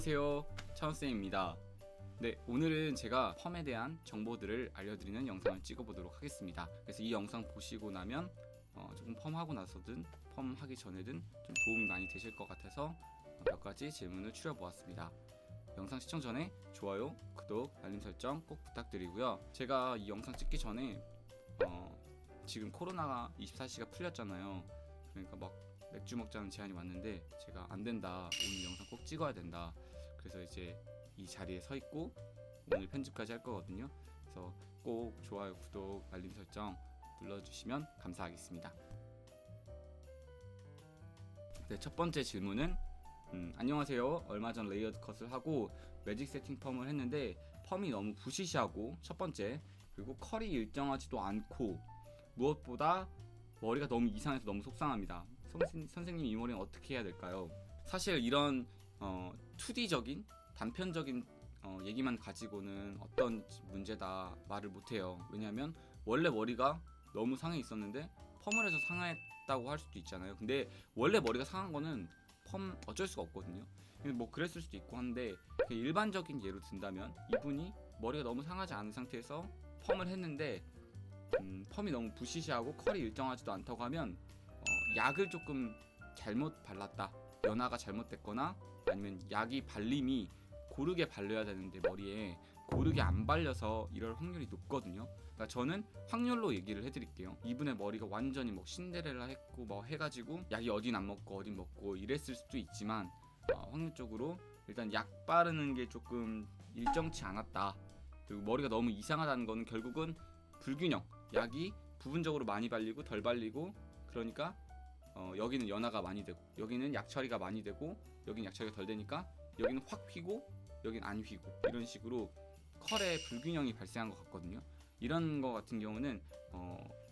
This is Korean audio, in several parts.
안녕하세요, 차은쌤입니다. 네, 오늘은 제가 펌에 대한 정보들을 알려드리는 영상을 찍어보도록 하겠습니다. 그래서 이 영상 보시고 나면 조금 펌하고 나서든 펌하기 전에든 좀 도움이 많이 되실 것 같아서 몇 가지 질문을 추려보았습니다. 영상 시청 전에 좋아요, 구독, 알림 설정 꼭 부탁드리고요. 제가 이 영상 찍기 전에 지금 코로나가 24시가 풀렸잖아요. 그러니까 막 맥주 먹자는 제안이 왔는데 제가 안 된다, 오늘 영상 꼭 찍어야 된다. 그래서 이제 이 자리에 서 있고 오늘 편집까지 할 거거든요. 그래서 꼭 좋아요, 구독, 알림 설정 눌러주시면 감사하겠습니다. 네, 첫 번째 질문은 안녕하세요. 얼마 전 레이어드 컷을 하고 매직 세팅 펌을 했는데 펌이 너무 부시시하고, 첫 번째, 그리고 컬이 일정하지도 않고 무엇보다 머리가 너무 이상해서 너무 속상합니다. 선생님, 이 머리는 어떻게 해야 될까요? 사실 이런 2D적인 단편적인 얘기만 가지고는 어떤 문제다 말을 못해요. 왜냐하면 원래 머리가 너무 상해 있었는데 펌을 해서 상했다고 할 수도 있잖아요. 근데 원래 머리가 상한 거는 펌 어쩔 수가 없거든요. 뭐 그랬을 수도 있고 한데, 일반적인 예로 든다면 이분이 머리가 너무 상하지 않은 상태에서 펌을 했는데 펌이 너무 부시시하고 컬이 일정하지도 않다고 하면 약을 조금 잘못 발랐다, 연화가 잘못됐거나 아니면 약이 발림이 고르게 발려야 되는데 머리에 고르게 안 발려서 이럴 확률이 높거든요. 그러니까 저는 확률로 얘기를 해드릴게요. 이분의 머리가 완전히 뭐 신데렐라 했고 뭐 해가지고 약이 어딘 안 먹고 어딘 먹고 이랬을 수도 있지만 확률적으로 일단 약 바르는 게 조금 일정치 않았다, 그리고 머리가 너무 이상하다는 거는 결국은 불균형, 약이 부분적으로 많이 발리고 덜 발리고, 그러니까 여기는 연화가 많이 되고 여기는 약 처리가 많이 되고 여기는 약 처리가 덜 되니까 여기는 확 휘고 여기는 안 휘고, 이런 식으로 컬의 불균형이 발생한 것 같거든요. 이런 거 같은 경우는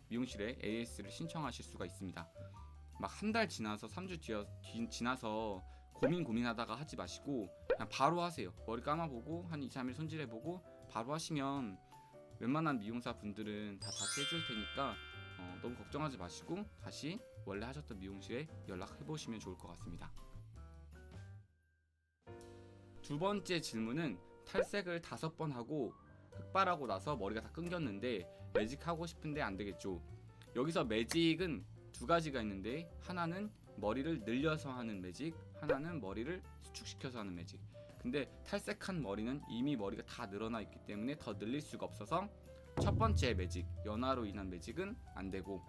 미용실에 AS를 신청하실 수가 있습니다. 막 한 달 지나서 3주 지나서 고민하다가 하지 마시고 그냥 바로 하세요. 머리 감아보고 한 2-3일 손질해보고 바로 하시면 웬만한 미용사 분들은 다 다시 해줄 테니까 너무 걱정하지 마시고 다시 원래 하셨던 미용실에 연락해보시면 좋을 것 같습니다. 두 번째 질문은 탈색을 5번 하고 흑발하고 나서 머리가 다 끊겼는데 매직하고 싶은데 안 되겠죠. 여기서 매직은 두 가지가 있는데, 하나는 머리를 늘려서 하는 매직, 하나는 머리를 수축시켜서 하는 매직. 근데 탈색한 머리는 이미 머리가 다 늘어나 있기 때문에 더 늘릴 수가 없어서 첫 번째 매직, 연화로 인한 매직은 안 되고,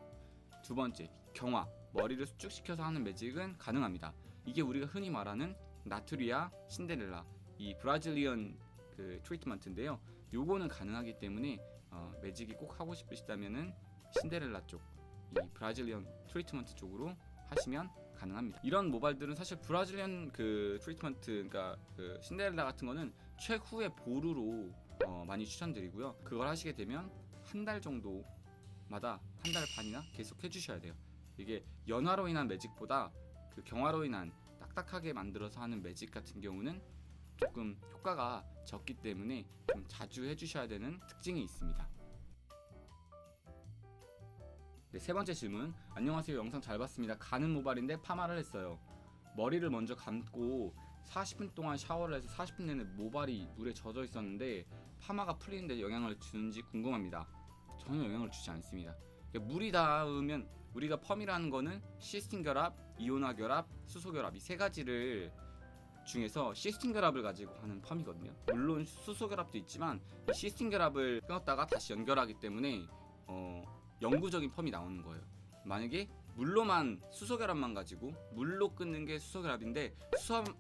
두 번째, 경화, 머리를 수축시켜서 하는 매직은 가능합니다. 이게 우리가 흔히 말하는 나투리아, 신데렐라, 이 브라질리언 그 트리트먼트인데요. 요거는 가능하기 때문에 매직이 꼭 하고 싶으시다면은 신데렐라 쪽, 이 브라질리언 트리트먼트 쪽으로 하시면 가능합니다. 이런 모발들은 사실 브라질리언 그 트리트먼트, 그러니까 그 신데렐라 같은 거는 최후의 보루로 많이 추천드리고요. 그걸 하시게 되면 한 달 정도마다, 한 달 반이나 계속 해주셔야 돼요. 이게 연화로 인한 매직보다 그 경화로 인한 딱딱하게 만들어서 하는 매직 같은 경우는 조금 효과가 적기 때문에 좀 자주 해주셔야 되는 특징이 있습니다. 네, 세 번째 질문. 안녕하세요. 영상 잘 봤습니다. 가는 모발인데 파마를 했어요. 머리를 먼저 감고 40분 동안 샤워를 해서 40분 내내 모발이 물에 젖어 있었는데 파마가 풀리는데 영향을 주는지 궁금합니다. 전혀 영향을 주지 않습니다. 물이 닿으면, 우리가 펌이라는 거는 시스틴 결합, 이온화 결합, 수소 결합, 이 세 가지를 중에서 시스틴 결합을 가지고 하는 펌이거든요. 물론 수소 결합도 있지만 이 시스틴 결합을 끊었다가 다시 연결하기 때문에 영구적인 펌이 나오는 거예요. 만약에 물로만, 수소 결합만 가지고, 물로 끊는 게 수소 결합인데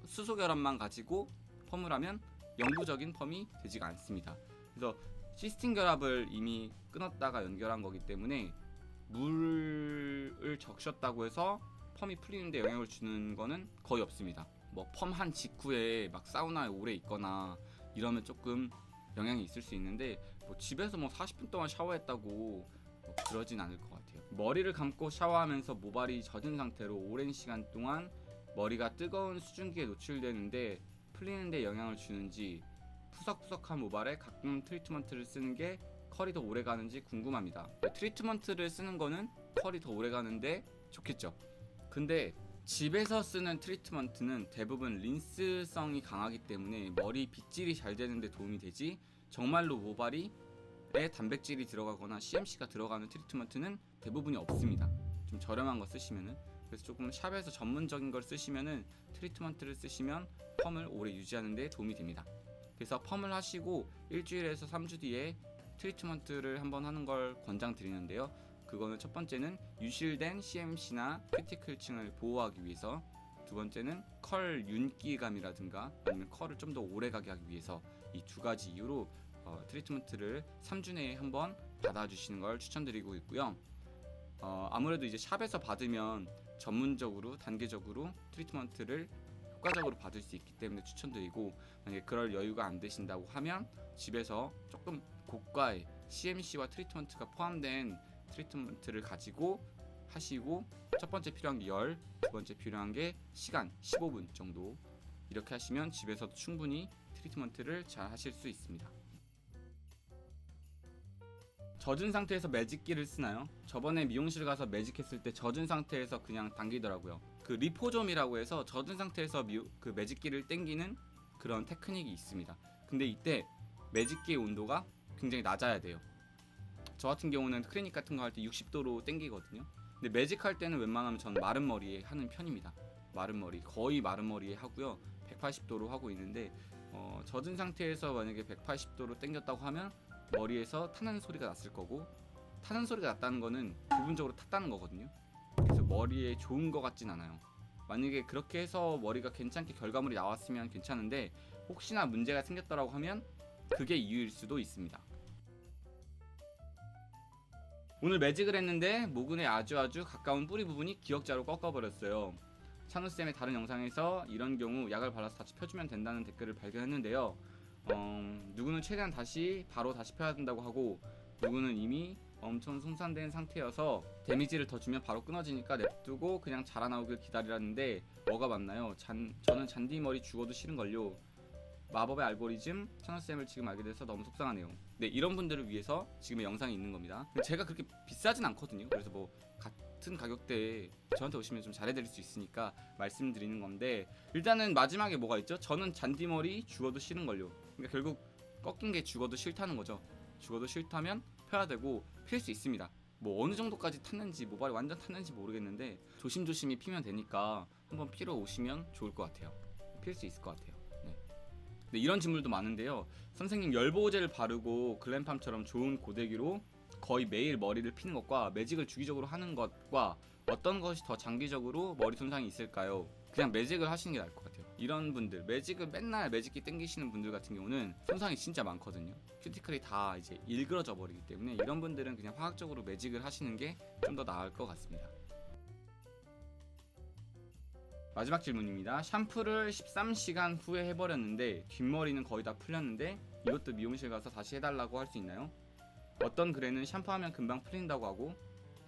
수소 결합만 가지고 펌을 하면 영구적인 펌이 되지가 않습니다. 그래서 시스틴 결합을 이미 끊었다가 연결한 거기 때문에 물을 적셨다고 해서 펌이 풀리는데 영향을 주는 거는 거의 없습니다. 뭐 펌한 직후에 막 사우나에 오래 있거나 이러면 조금 영향이 있을 수 있는데, 뭐 집에서 뭐 40분 동안 샤워했다고 뭐 그러진 않을 것 같아요. 머리를 감고 샤워하면서 모발이 젖은 상태로 오랜 시간 동안 머리가 뜨거운 수증기에 노출되는데 풀리는데 영향을 주는지, 푸석푸석한 모발에 가끔 트리트먼트를 쓰는 게 컬이 더 오래 가는지 궁금합니다. 트리트먼트를 쓰는 거는 컬이 더 오래 가는데 좋겠죠. 근데 집에서 쓰는 트리트먼트는 대부분 린스성이 강하기 때문에 머리 빗질이 잘 되는데 도움이 되지, 정말로 모발에 단백질이 들어가거나 CMC가 들어가는 트리트먼트는 대부분이 없습니다. 좀 저렴한 거 쓰시면은. 그래서 조금 샵에서 전문적인 걸 쓰시면은 트리트먼트를 쓰시면 펌을 오래 유지하는 데 도움이 됩니다. 그래서 펌을 하시고 일주일에서 3주 뒤에 트리트먼트를 한번 하는 걸 권장드리는데요. 그거는 첫 번째는 유실된 CMC나 큐티클층을 보호하기 위해서, 두 번째는 컬 윤기감이라든가 아니면 컬을 좀 더 오래가게 하기 위해서, 이 두 가지 이유로 트리트먼트를 3주 내에 한번 받아주시는 걸 추천드리고 있고요. 아무래도 이제 샵에서 받으면 전문적으로 단계적으로 트리트먼트를 효과적으로 받을 수 있기 때문에 추천드리고, 만약에 그럴 여유가 안 되신다고 하면 집에서 조금 고가의 CMC와 트리트먼트가 포함된 트리트먼트를 가지고 하시고, 첫 번째 필요한 게 열, 두 번째 필요한 게 시간 15분 정도, 이렇게 하시면 집에서도 충분히 트리트먼트를 잘 하실 수 있습니다. 젖은 상태에서 매직기를 쓰나요? 저번에 미용실 가서 매직했을 때 젖은 상태에서 그냥 당기더라고요. 그 리포점이라고 해서 젖은 상태에서 그 매직기를 당기는 그런 테크닉이 있습니다. 근데 이때 매직기의 온도가 굉장히 낮아야 돼요. 저 같은 경우는 클리닉 같은 거 할 때 60도로 당기거든요. 근데 매직할 때는 웬만하면 전 마른 머리에 하는 편입니다. 마른 머리, 거의 마른 머리에 하고요. 180도로 하고 있는데 젖은 상태에서 만약에 180도로 당겼다고 하면 머리에서 타는 소리가 났을 거고, 타는 소리가 났다는 거는 부분적으로 탔다는 거거든요. 그래서 머리에 좋은 거 같진 않아요. 만약에 그렇게 해서 머리가 괜찮게 결과물이 나왔으면 괜찮은데, 혹시나 문제가 생겼더라고 하면 그게 이유일 수도 있습니다. 오늘 매직을 했는데 모근에 아주 가까운 뿌리 부분이 기역자로 꺾어버렸어요. 찬우쌤의 다른 영상에서 이런 경우 약을 발라서 다시 펴주면 된다는 댓글을 발견했는데요. 누구는 최대한 바로 다시 펴야 된다고 하고, 누구는 이미 엄청 손상된 상태여서 데미지를 더 주면 바로 끊어지니까 냅두고 그냥 자라나오길 기다리라는데, 뭐가 맞나요? 저는 잔디 머리 죽어도 싫은걸요. 마법의 알고리즘 찬우쌤을 지금 알게 돼서 너무 속상하네요. 네, 이런 분들을 위해서 지금의 영상이 있는 겁니다. 제가 그렇게 비싸진 않거든요. 그래서 뭐 같은 가격대에 저한테 오시면 좀 잘해드릴 수 있으니까 말씀드리는 건데, 일단은 마지막에 뭐가 있죠? 저는 잔디머리 죽어도 싫은걸요. 그러니까 결국 꺾인 게 죽어도 싫다는 거죠. 죽어도 싫다면 펴야 되고, 필 수 있습니다. 뭐 어느 정도까지 탔는지, 모발이 완전 탔는지 모르겠는데 조심조심히 피면 되니까 한번 피러 오시면 좋을 것 같아요. 필 수 있을 것 같아요. 네, 이런 질문도 많은데요. 선생님, 열보호제를 바르고 글램팜처럼 좋은 고데기로 거의 매일 머리를 피는 것과 매직을 주기적으로 하는 것과 어떤 것이 더 장기적으로 머리 손상이 있을까요? 그냥 매직을 하시는 게 나을 것 같아요. 이런 분들, 매직을 맨날 매직기 땡기시는 분들 같은 경우는 손상이 진짜 많거든요. 큐티클이 다 이제 일그러져 버리기 때문에 이런 분들은 그냥 화학적으로 매직을 하시는 게 좀 더 나을 것 같습니다. 마지막 질문입니다. 샴푸를 13시간 후에 해버렸는데 뒷머리는 거의 다 풀렸는데 이것도 미용실 가서 다시 해달라고 할 수 있나요? 어떤 글에는 샴푸하면 금방 풀린다고 하고,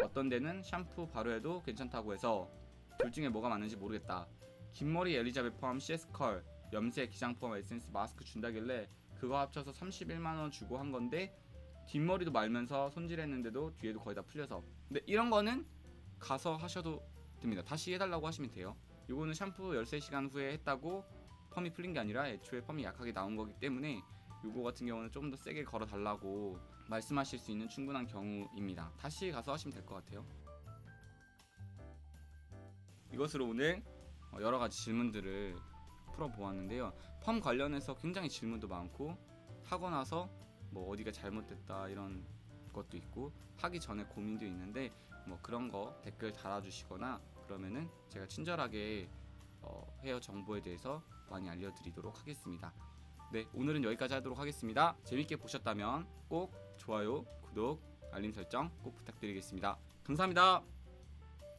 어떤 데는 샴푸 바로 해도 괜찮다고 해서 둘 중에 뭐가 맞는지 모르겠다. 긴 머리 엘리자벳 포함 CS 컬, 염색, 기장 포함 에센스, 마스크 준다길래 그거 합쳐서 31만원 주고 한 건데 뒷머리도 말면서 손질했는데도 뒤에도 거의 다 풀려서. 근데 이런 거는 가서 하셔도 됩니다. 다시 해달라고 하시면 돼요. 요거는 샴푸 13시간 후에 했다고 펌이 풀린 게 아니라 애초에 펌이 약하게 나온 거기 때문에 요거 같은 경우는 좀 더 세게 걸어 달라고 말씀하실 수 있는 충분한 경우입니다. 다시 가서 하시면 될 것 같아요. 이것으로 오늘 여러 가지 질문들을 풀어보았는데요. 펌 관련해서 굉장히 질문도 많고, 하고 나서 뭐 어디가 잘못됐다 이런 것도 있고, 하기 전에 고민도 있는데 뭐 그런 거 댓글 달아주시거나 그러면은 제가 친절하게 헤어 정보에 대해서 많이 알려드리도록 하겠습니다. 네, 오늘은 여기까지 하도록 하겠습니다. 재밌게 보셨다면 꼭 좋아요, 구독, 알림 설정 꼭 부탁드리겠습니다. 감사합니다.